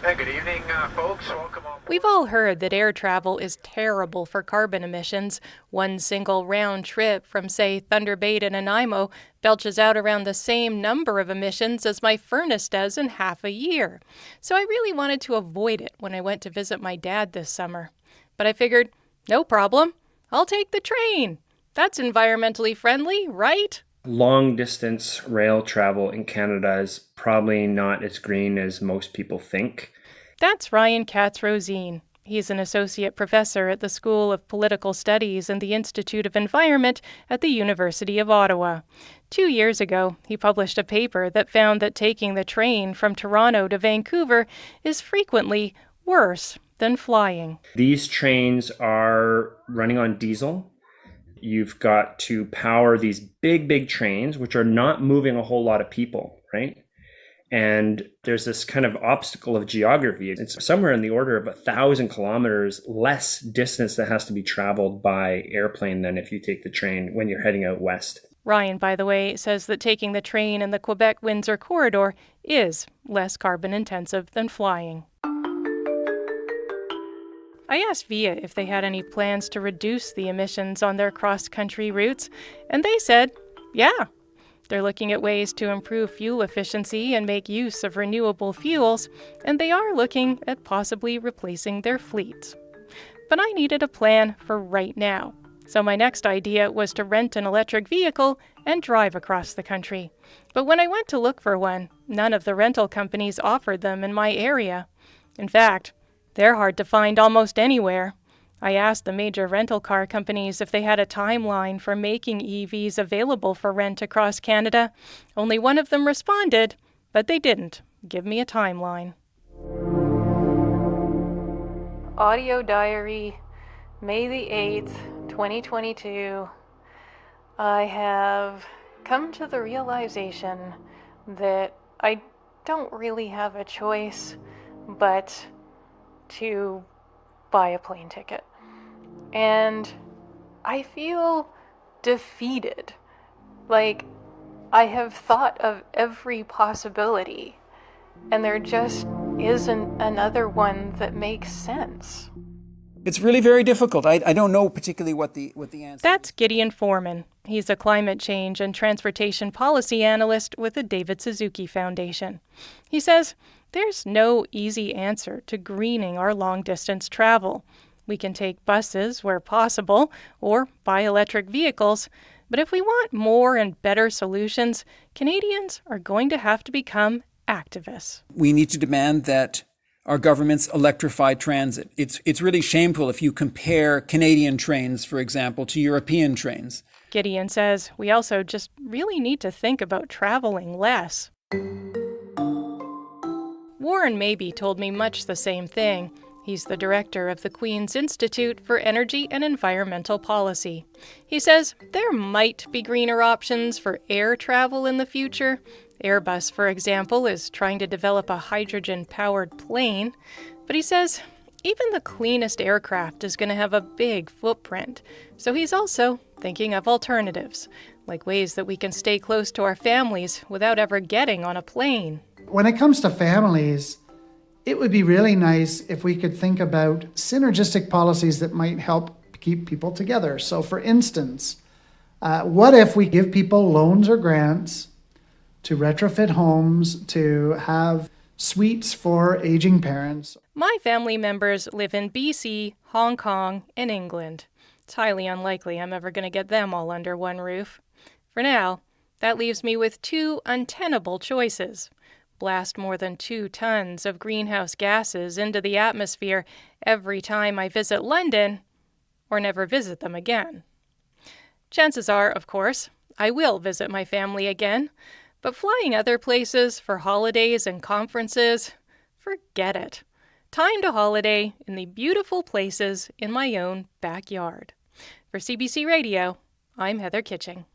Hey, good evening, folks. Welcome on board. We've all heard that air travel is terrible for carbon emissions. One single round trip from, say, Thunder Bay to Nanaimo belches out around the same number of emissions as my furnace does in half a year. So I really wanted to avoid it when I went to visit my dad this summer. But I figured, no problem. I'll take the train. That's environmentally friendly, right? Long distance rail travel in Canada is probably not as green as most people think. That's Ryan Katz-Rosene. He's an associate professor at the School of Political Studies and the Institute of Environment at the University of Ottawa. 2 years ago, he published a paper that found that taking the train from Toronto to Vancouver is frequently worse than flying. These trains are running on diesel. You've got to power these big trains, which are not moving a whole lot of people, right? And there's this kind of obstacle of geography. It's somewhere in the order of 1,000 kilometers less distance that has to be traveled by airplane than if you take the train when you're heading out west. Ryan, by the way, says that taking the train in the Quebec-Windsor corridor is less carbon intensive than flying. I asked Via if they had any plans to reduce the emissions on their cross-country routes, and they said, yeah. They're looking at ways to improve fuel efficiency and make use of renewable fuels, and they are looking at possibly replacing their fleets. But I needed a plan for right now. So my next idea was to rent an electric vehicle and drive across the country. But when I went to look for one, none of the rental companies offered them in my area. In fact, they're hard to find almost anywhere. I asked the major rental car companies if they had a timeline for making EVs available for rent across Canada. Only one of them responded, but they didn't give me a timeline. Audio diary, May the 8th, 2022. I have come to the realization that I don't really have a choice but to buy a plane ticket. And I feel defeated. Like, I have thought of every possibility, and there just isn't another one that makes sense. It's really very difficult. I don't know particularly what the answer That's Gideon Foreman. He's a climate change and transportation policy analyst with the David Suzuki Foundation. He says there's no easy answer to greening our long-distance travel. We can take buses where possible or buy electric vehicles, but if we want more and better solutions, Canadians are going to have to become activists. We need to demand that our governments electrify transit. It's really shameful if you compare Canadian trains, for example, to European trains. Gideon says we also just really need to think about traveling less. Warren Mabey told me much the same thing. He's the director of the Queen's Institute for Energy and Environmental Policy. He says there might be greener options for air travel in the future. Airbus, for example, is trying to develop a hydrogen-powered plane. But he says even the cleanest aircraft is going to have a big footprint. So he's also thinking of alternatives, like ways that we can stay close to our families without ever getting on a plane. When it comes to families, it would be really nice if we could think about synergistic policies that might help keep people together. So for instance, what if we give people loans or grants to retrofit homes, to have suites for aging parents? My family members live in BC, Hong Kong, and England. It's highly unlikely I'm ever going to get them all under one roof. For now, that leaves me with two untenable choices. Blast more than 2 tons of greenhouse gases into the atmosphere every time I visit London, or never visit them again. Chances are, of course, I will visit my family again, but flying other places for holidays and conferences, forget it. Time to holiday in the beautiful places in my own backyard. For CBC Radio, I'm Heather Kitching.